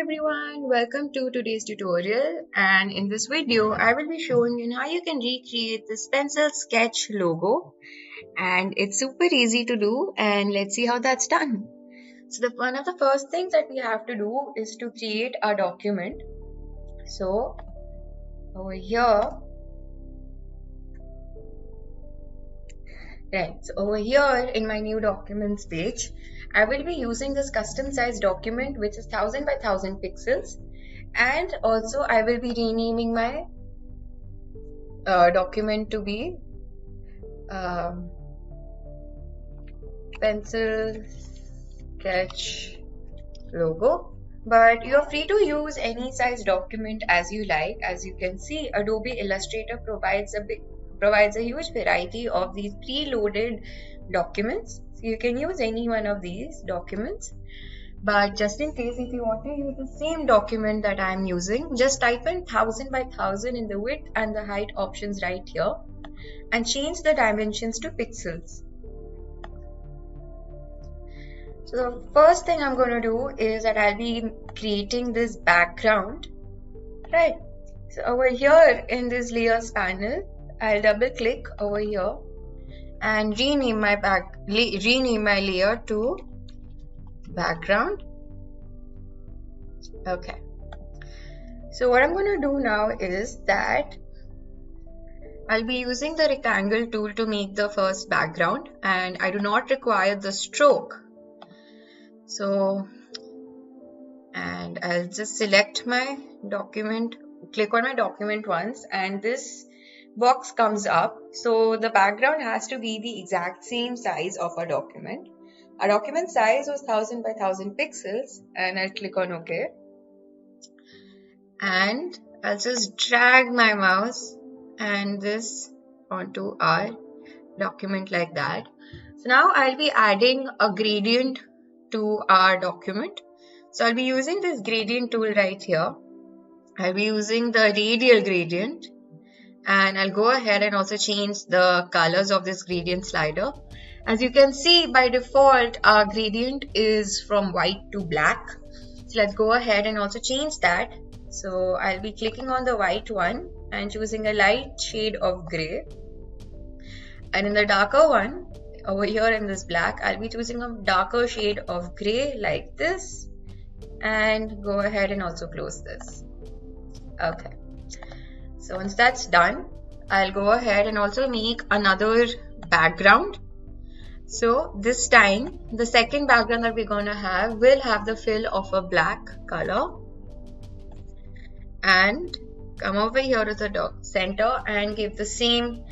everyone, welcome to today's tutorial, and in this video I will be showing you how you can recreate this pencil sketch logo, and it's super easy to do, and let's see how that's done. So one of the first things that we have to do is to create a document. So over here, over here in my new documents page, I will be using this custom size document which is 1000 by 1000 pixels, and also I will be renaming my document to be pencil sketch logo, but you're free to use any size document as you like. As you can see, Adobe Illustrator provides a huge variety of these preloaded documents. So you can use any one of these documents, but just in case if you want to use the same document that I'm using, just type in 1000 by 1000 in the width and the height options right here and change the dimensions to pixels. So the first thing I'm going to do is that I'll be creating this background, right? So over here in this layers panel, I'll double click over here and rename my layer to background. Okay. So what I'm going to do now is that I'll be using the rectangle tool to make the first background, and I do not require the stroke. So, and I'll just select my document, click on my document once, and this box comes up. So the background has to be the exact same size of our document. Our document size was 1000 by 1000 pixels, and I'll click on OK. And I'll just drag my mouse and this onto our document like that. So now I'll be adding a gradient to our document. So I'll be using this gradient tool right here. I'll be using the radial gradient, and I'll go ahead and also change the colors of this gradient slider. As you can see, by default our gradient is from white to black. So let's go ahead and also change that. So I'll be clicking on the white one and choosing a light shade of gray, and in the darker one over here in this black, I'll be choosing a darker shade of gray like this, and go ahead and also close this. Okay. So once that's done, I'll go ahead and also make another background. So this time, the second background that we're going to have will have the fill of a black color, and come over here to the center and give the same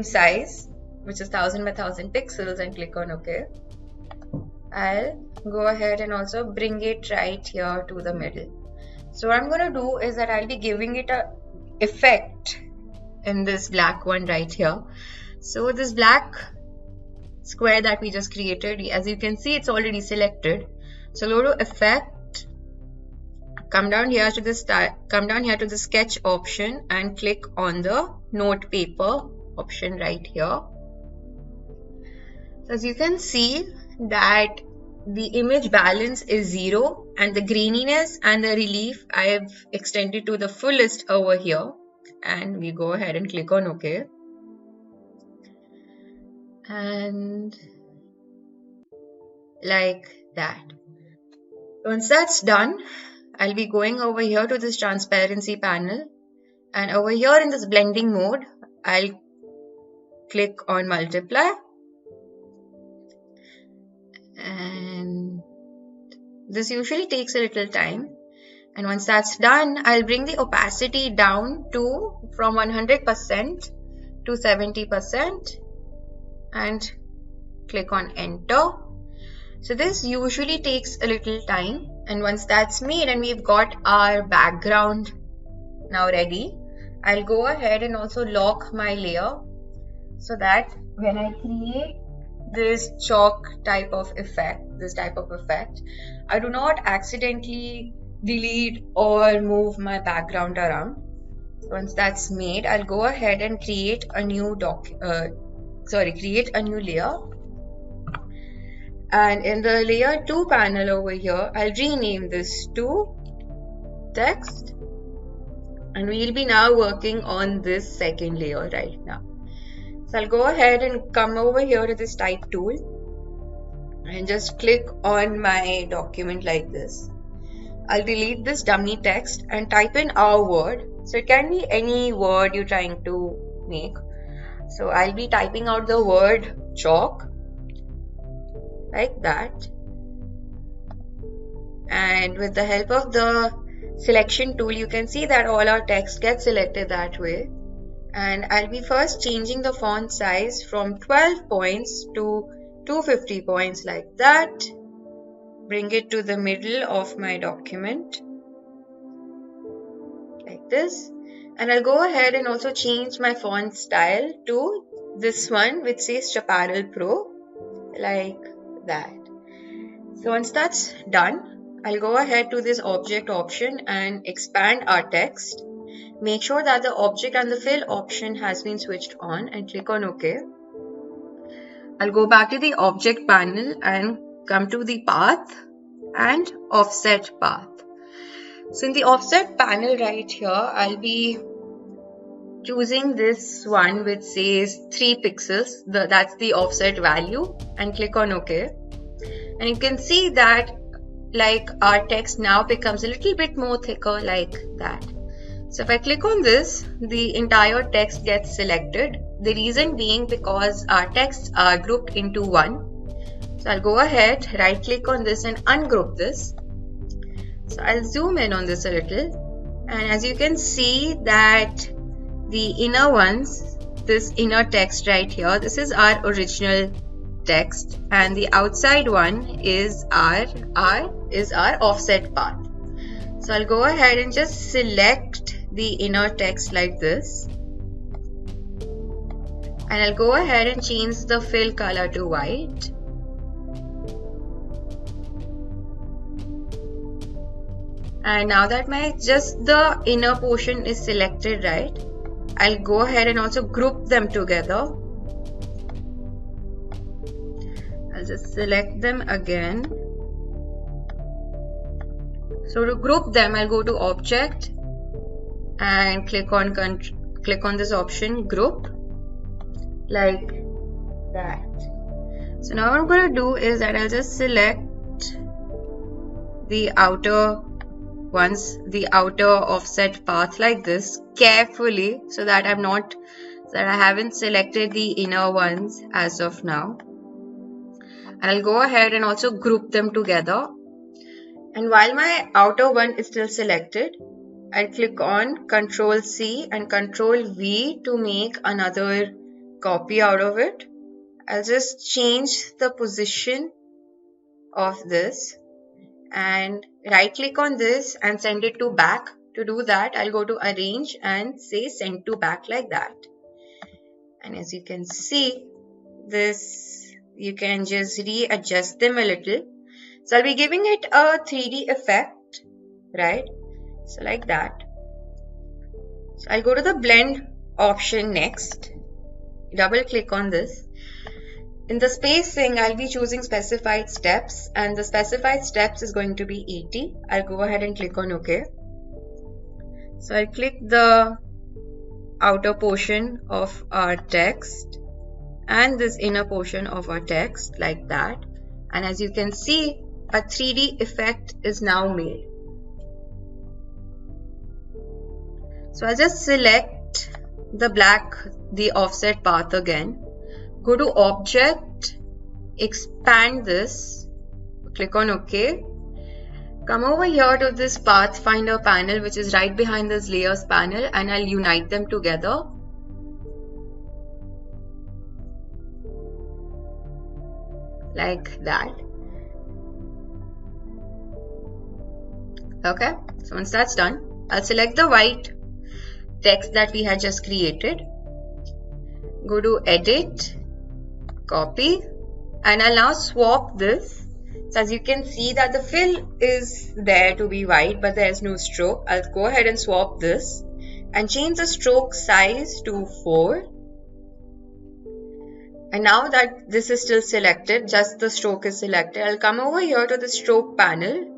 size, which is 1000 by 1000 pixels, and click on OK. I'll go ahead and also bring it right here to the middle. So what I'm going to do is that I'll be giving it a effect in this black one right here. So this black square that we just created, as you can see, it's already selected. So go to effect, come down here to the sketch option and click on the note paper option right here. So as you can see that the image balance is 0, and the graininess and the relief I have extended to the fullest over here, and we go ahead and click on OK. And like that. Once that's done, I'll be going over here to this transparency panel, and over here in this blending mode, I'll click on multiply, and this usually takes a little time. And once that's done, I'll bring the opacity down from 100% to 70% and click on enter. So this usually takes a little time, and once that's made and we've got our background now ready, I'll go ahead and also lock my layer so that when I create this chalk type of effect, I do not accidentally delete or move my background around. Once that's made, I'll go ahead and create a new layer, And in the layer 2 panel over here, I'll rename this to text. And we'll be now working on this second layer right now. So I'll go ahead and come over here to this type tool and just click on my document like this. I'll delete this dummy text and type in our word. So it can be any word you're trying to make. So I'll be typing out the word chalk like that. And with the help of the selection tool, you can see that all our text gets selected that way. And I'll be first changing the font size from 12 points to 250 points like that. Bring it to the middle of my document like this. And I'll go ahead and also change my font style to this one which says Chaparral Pro like that. So once that's done, I'll go ahead to this object option and expand our text. Make sure that the object and the fill option has been switched on and click on OK. I'll go back to the object panel and come to the path and offset path. So in the offset panel right here, I'll be choosing this one which says 3 pixels. That's the offset value, and click on OK. And you can see that like our text now becomes a little bit more thicker like that. So if I click on this, the entire text gets selected. The reason being because our texts are grouped into one. So I'll go ahead, right click on this and ungroup this. So I'll zoom in on this a little. And as you can see that the inner ones, this inner text right here, this is our original text, and the outside one is our offset path. So I'll go ahead and just select the inner text like this, and I'll go ahead and change the fill color to white. And now that just the inner portion is selected, right, I'll go ahead and also group them together. I'll just select them again. So to group them, I'll go to Object and click on this option, Group, like that. So now what I'm going to do is that I'll just select the outer ones, the outer offset path like this carefully, so that I haven't selected the inner ones as of now. And I'll go ahead and also group them together. And while my outer one is still selected, I'll click on Ctrl C and Ctrl V to make another copy out of it. I'll just change the position of this and right click on this and send it to back. To do that, I'll go to Arrange and say Send to Back like that. And as you can see, this you can just readjust them a little. So I'll be giving it a 3D effect, right? So like that. So I'll go to the blend option next. Double click on this. In the spacing, I'll be choosing specified steps, and the specified steps is going to be 80. I'll go ahead and click on OK. So I'll click the outer portion of our text and this inner portion of our text like that. And as you can see, a 3D effect is now made. So I'll just select the offset path again. Go to Object, expand this, click on OK. Come over here to this Pathfinder panel, which is right behind this Layers panel, and I'll unite them together. Like that. Okay, so once that's done, I'll select the white text that we had just created. Go to Edit, Copy, and I'll now swap this. So as you can see that the fill is there to be white, but there's no stroke. I'll go ahead and swap this and change the stroke size to 4. And now that this is still selected, just the stroke is selected, I'll come over here to the stroke panel.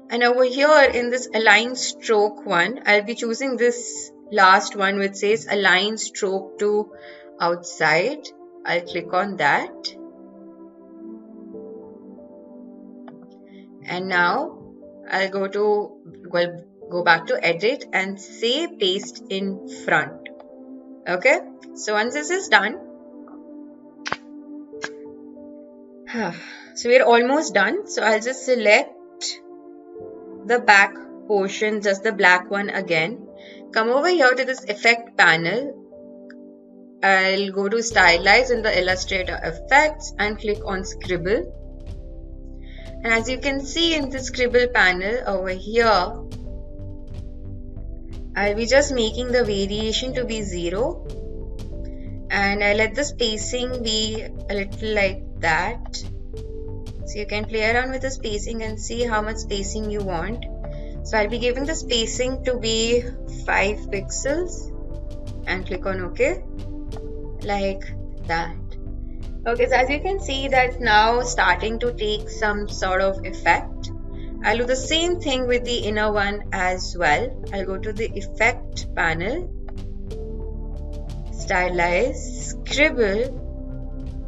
And over here in this align stroke one, I'll be choosing this last one which says align stroke to outside. I'll click on that. And now I'll go back to edit and say paste in front. Okay, so once this is done, so we're almost done. So I'll just select the back portion, just the black one again. Come over here to this effect panel. I'll go to stylize in the Illustrator effects and click on scribble. And as you can see in the scribble panel over here, I'll be just making the variation to be 0. And I let the spacing be a little like that. So you can play around with the spacing and see how much spacing you want. So I'll be giving the spacing to be 5 pixels and click on OK, like that. Okay, so as you can see, that's now starting to take some sort of effect. I'll do the same thing with the inner one as well. I'll go to the effect panel, stylize, scribble,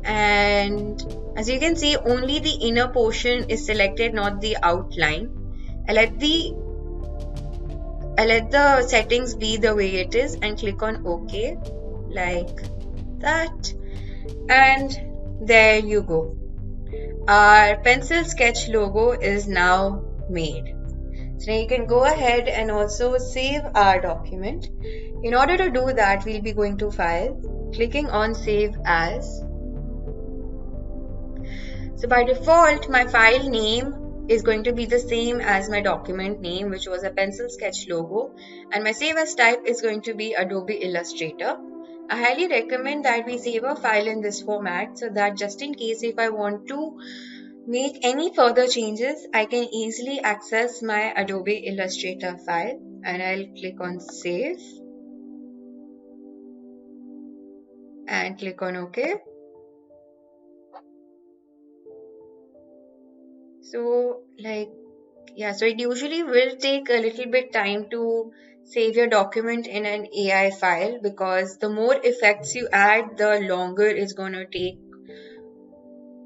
and as you can see, only the inner portion is selected, not the outline. I let the settings be the way it is and click on OK, like that. And there you go. Our pencil sketch logo is now made. So now you can go ahead and also save our document. In order to do that, we'll be going to File, clicking on Save As. So by default, my file name is going to be the same as my document name, which was a pencil sketch logo, and my Save As type is going to be Adobe Illustrator. I highly recommend that we save a file in this format so that just in case if I want to make any further changes, I can easily access my Adobe Illustrator file. And I'll click on Save and click on OK. So so it usually will take a little bit time to save your document in an AI file, because the more effects you add, the longer it's going to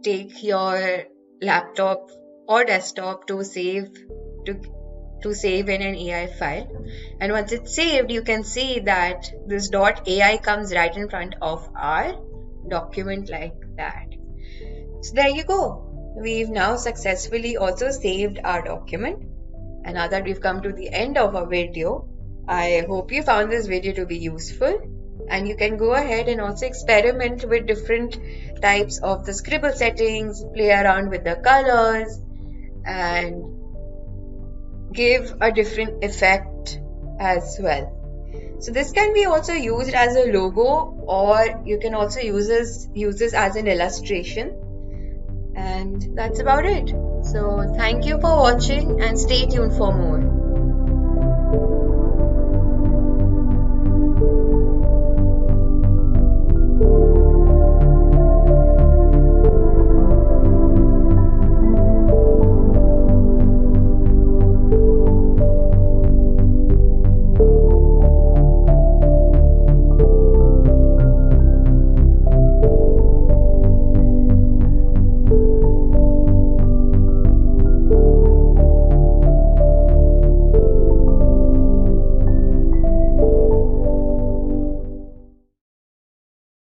take your laptop or desktop to save in an AI file. And once it's saved, you can see that this .ai comes right in front of our document like that. So there you go. We've now successfully also saved our document. And now that we've come to the end of our video, I hope you found this video to be useful, and you can go ahead and also experiment with different types of the scribble settings, play around with the colors, and give a different effect as well. So this can be also used as a logo, or you can also use this as an illustration. And that's about it. So thank you for watching and stay tuned for more.